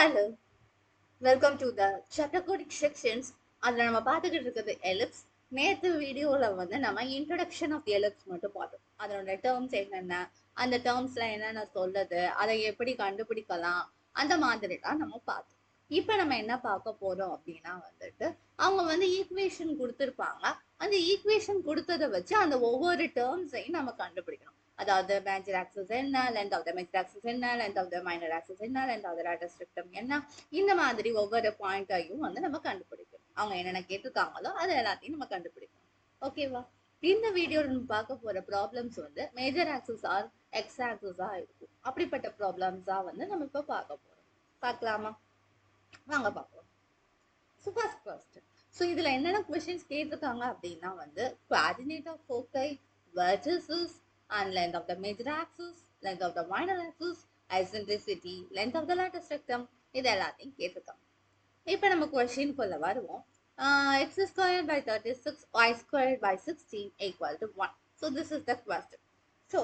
Hello, welcome to the chapter coding sections. அதில் நம்ம பார்த்துக்கிட்டு இருக்கிறது எலிப்ஸ். நேற்று வீடியோவில் வந்து நம்ம இன்ட்ரடக்ஷன் ஆஃப் தி எலிப்ஸ் மட்டும் பார்த்தோம். அதனோட டேர்ம்ஸ் என்னென்ன, அந்த டேர்ம்ஸ்ல என்னென்ன சொல்லுது, அதை எப்படி கண்டுபிடிக்கலாம், அந்த மாதிரி தான் நம்ம பார்த்தோம். இப்போ நம்ம என்ன பார்க்க போறோம் அப்படின்னா வந்துட்டு அவங்க வந்து ஈக்குவேஷன் கொடுத்துருப்பாங்க. அந்த ஈக்குவேஷன் கொடுத்ததை வச்சு அந்த ஒவ்வொரு டேர்ம்ஸையும் நம்ம கண்டுபிடிக்கணும். அதாவது மேஜர் ஆக்சஸ் என்ன, length of the major axis என்ன, length of the minor axis என்ன, length of the latus rectum என்ன, இந்த மாதிரி ஒவ்வொரு பாயிண்ட்டையும் வந்து நம்ம கண்டுபிடிக்கணும். அவங்க என்னென்ன கேட்டிருக்காங்களோ அதை எல்லாத்தையும் நம்ம கண்டுபிடிக்கணும். ஓகேவா? இந்த வீடியோல நம்ம பார்க்க போற ப்ராப்ளம்ஸ் வந்து மேஜர் ஆக்சஸ் ஆர் எக்ஸ் ஆக்சஸா இருக்கும். அப்படிப்பட்ட ப்ராப்ளம்ஸா வந்து நம்ம இப்போ பார்க்க போறோம். பார்க்கலாமா? வாங்க பார்ப்போம். First question. ஸோ இதுல என்னென்ன கொஸ்டின்ஸ் கேட்டிருக்காங்க அப்படின்னா வந்து coordinate of foci, vertices and length of the major axis, length of the minor axis, eccentricity, length of the lattice rectum, இது எல்லாத்தையும் கேட்டிருக்காங்க. இப்போ நம்ம கொஸ்டின்குள்ள வருவோம். X squared by 36 y squared by 16 equal to 1. So this is the question. So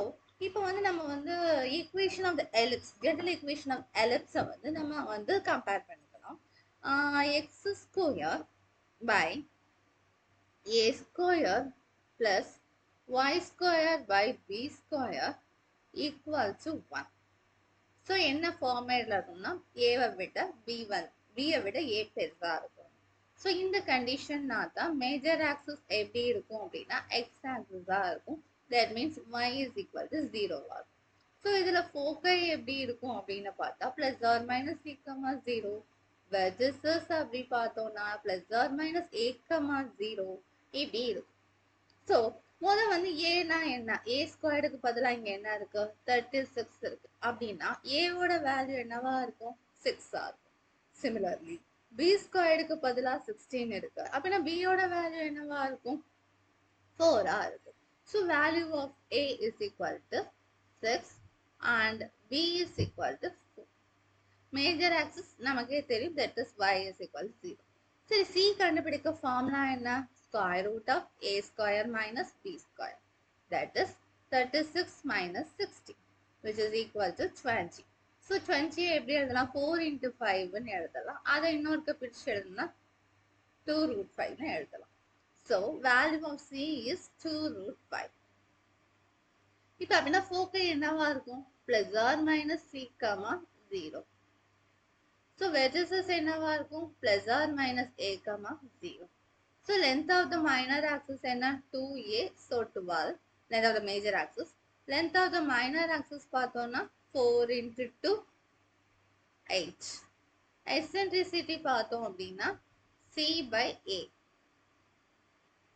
இப்போ வந்து நம்ம வந்து equation of the ellipse, general equation of எலிப்ஸை வந்து நம்ம வந்து கம்பேர் பண்ணிக்கலாம். X square by a square plus y square by b square equal to 1. So என்ன ஃபார்மேட்ல இருக்கும்னா ஏவை விட பியை விட ஏ பெருசா இருக்கும். ஸோ இந்த கண்டிஷன்னா தான் மேஜர் ஆக்சிஸ் எப்படி இருக்கும் அப்படின்னா எக்ஸ் ஆக்சிஸா இருக்கும். That means y is equal to 0 ஆகும். ஸோ இதுல ஃபோக்கை எப்படி இருக்கும் அப்படின்னு பார்த்தா plus or minus C comma 0, vertices அப்படி பார்த்தோம்னா plus or minus A comma 0 இப்படி இருக்கும். ஸோ முதல் வந்து ஏனா என்ன, ஏ ஸ்கொயர்டுக்கு பதிலாக இங்கே என்ன இருக்கு, 36 இருக்கு. அப்படின்னா ஏவோட வேல்யூ என்னவா இருக்கும், 6 இருக்கும். சிமிலர்லி பி ஸ்கொயர்டுக்கு பதிலாக 16 இருக்கு. அப்படின்னா பியோட வேல்யூ என்னவா இருக்கும், 4 இருக்கும். So value of A is equal to 6 and B is equal to 4. Major axis நமக்கே தெரியும், that is y is equal to 0. சரி, சி கண்டுபிடிக்க ஃபார்முலா என்ன, square root of a square minus b square, that is 36 minus 60, which is equal to 20. So 20 எப்படி எழுதலாம், 4 into 5 ன்னு எழுதலாம். அதை இன்னொருக்க பிரிச்சு எழுதுனா 2 root 5 ன்னு எழுதலாம். So value of c is 2 root 5. இப்போ அப்படின்னா ஃபோக்கை என்னவா இருக்கும், plus or minus c, 0. So vertices என்னவா இருக்கும், plus or minus a, 0. So length of the minor axis என்ன, 2a, so 12. Length of the major axis. Length of the minor axis பார்த்தோம்னா 4 into 2, 8. Eccentricity பார்த்தோம் அப்படின்னா c by a.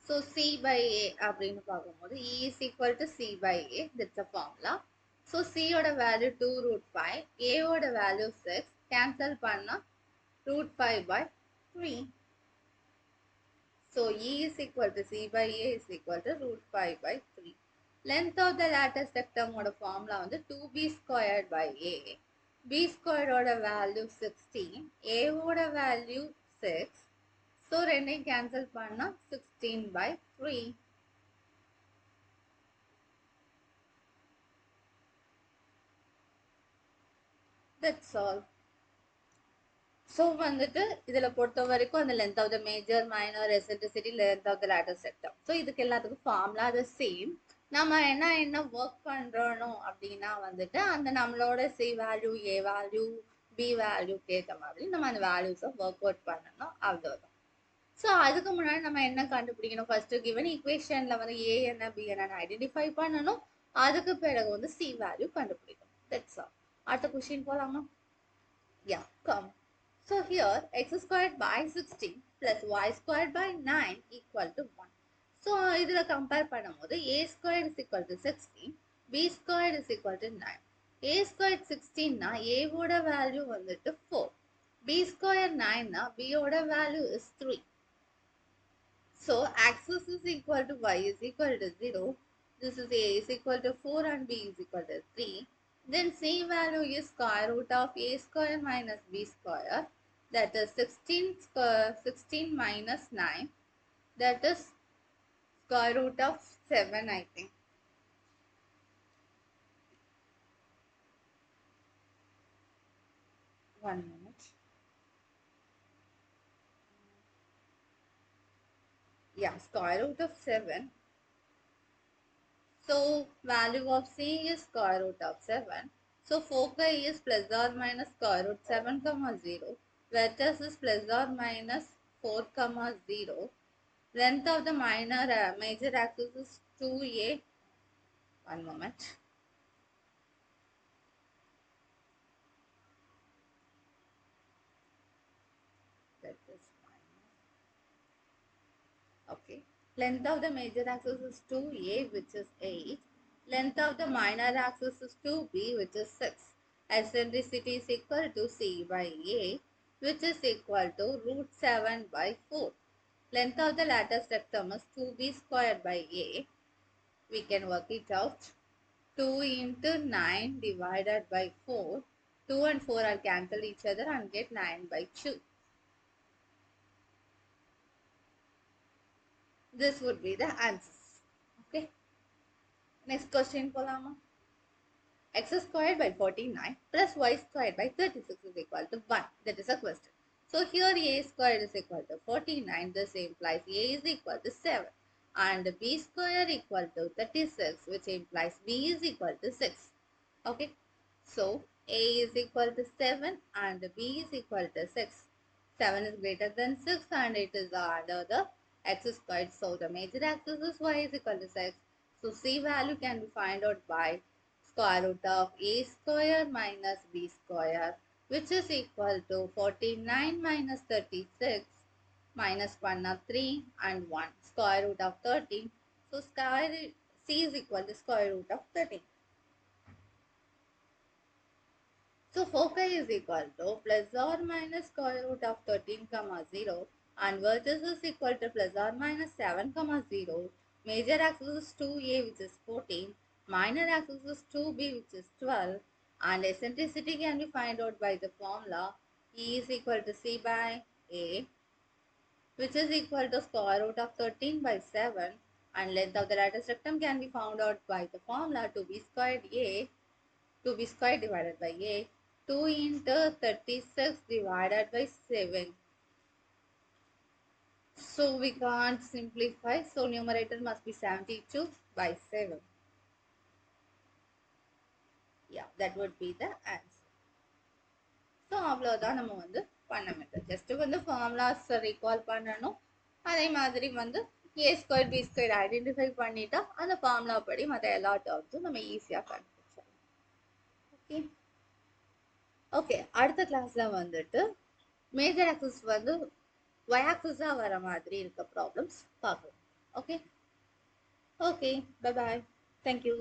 So c by a அப்படின்னு பார்க்கும்போது e is equal to c by a. That's the formula. So c ஓட value 2 root 5. a ஓட value 6. Cancel பண்ணா root 5 by 3. So E is equal to C by A is equal to root 5 by 3. Length of the lattice rectum ஓட formula வந்து 2b squared by A. B squared ஓட value 16. A ஓட value 6. So ரெண்டையும் cancel பண்ணா 16 by 3. That's all. So வந்துட்டு இதில் பொறுத்த வரைக்கும் அந்த length of the major minor eccentricity, length of the latus rectum. So இதுக்கு எல்லாத்துக்கும் ஃபார்முலா அது சேம். நம்ம என்ன ஒர்க் பண்ணுறோம் அப்படின்னா வந்துட்டு அந்த நம்மளோட C value, A value, B வேல்யூக்கு ஏற்ற மாதிரி நம்ம அந்த வேல்யூஸை ஒர்க் அவுட் பண்ணணும், அவ்வளோதான். ஸோ அதுக்கு முன்னாடி நம்ம என்ன கண்டுபிடிக்கணும், ஃபர்ஸ்ட் கிவன் ஈக்குவேஷனில் வந்து ஏ என்ன பி என்னன்னு ஐடென்டிஃபை பண்ணணும். அதுக்கு பிறகு வந்து சி வேல்யூ கண்டுபிடிக்கணும். That's all. அடுத்த கொஸ்டின் போகலாமா? யா, come. So here x squared by 16 plus y squared by 9 equal to 1. So இதில் compare பண்ணும்போது a squared is equal to 16, b squared is equal to 9. a squared 16 na a ஓட value வந்துட்டு 4. b squared 9 na b ஓட value is 3. So axis is equal to y is equal to 0. This is a is equal to 4 and b is equal to 3. Then c value is square root of a square minus b square. That is 16 minus 9. That is square root of 7, I think. One minute. Yeah, square root of 7. So value of C is square root of 7. So foci is plus or minus square root 7 comma 0. Vertex is plus or minus 4 comma 0. Length of the major axis is 2a. One moment. That is minus. Okay. Length of the major axis is 2a, which is 8. Length of the minor axis is 2b, which is 6. Eccentricity is equal to c by a, which is equal to root 7 by 4. Length of the lattice rectum is 2b squared by a. We can work it out. 2 into 9 divided by 4. 2 and 4 are cancel each other and get 9 by 2. This would be the answers. Okay. Next question, Polama. X squared by 49 plus y squared by 36 is equal to 1. That is a question. So here a squared is equal to 49. This implies a is equal to 7. And b square equal to 36, which implies b is equal to 6. Okay. So a is equal to 7 and b is equal to 6. 7 is greater than 6 and it is under the x squared. So the major axis is y is equal to 6. So c value can be found out by square root of a square minus b square, which is equal to 49 minus 36 minus 1 of 3 and 1 square root of 13. So c is equal to square root of 13. So foci is equal to plus or minus square root of 13 comma 0 and vertex is equal to plus or minus 7 comma 0. Major axis is 2a, which is 14. Minor axis is 2b, which is 12. And eccentricity can be found out by the formula E is equal to c by a, which is equal to square root of 13 by 7. And length of the lattice rectum can be found out by the formula 2b squared a, 2b squared divided by a, 2 into 36 divided by 7. So we can't simplify. So numerator must be 72 by 7. Yeah, that would be the answer. So அவ்வளோதான் நம்ம வந்து பண்ண முடியும். Just வந்து formulas recall பண்ணணும். அதே மாதிரி வந்து ஏ ஸ்கொயர் பி ஸ்கொயர் ஐடென்டிஃபை பண்ணிட்டா அந்த ஃபார்முலா படி மற்ற எல்லா டேர்ம்ஸும் நம்ம ஈஸியாக கண்டுபிடிச்சிடலாம். ஓகே ஓகே அடுத்த கிளாஸ்ல வந்துட்டு மேஜர் ஆக்சிஸ் வந்து y axis வர மாதிரி இருக்க ப்ராப்ளம்ஸ் பார்க்கலாம். Okay okay bye bye. Thank you.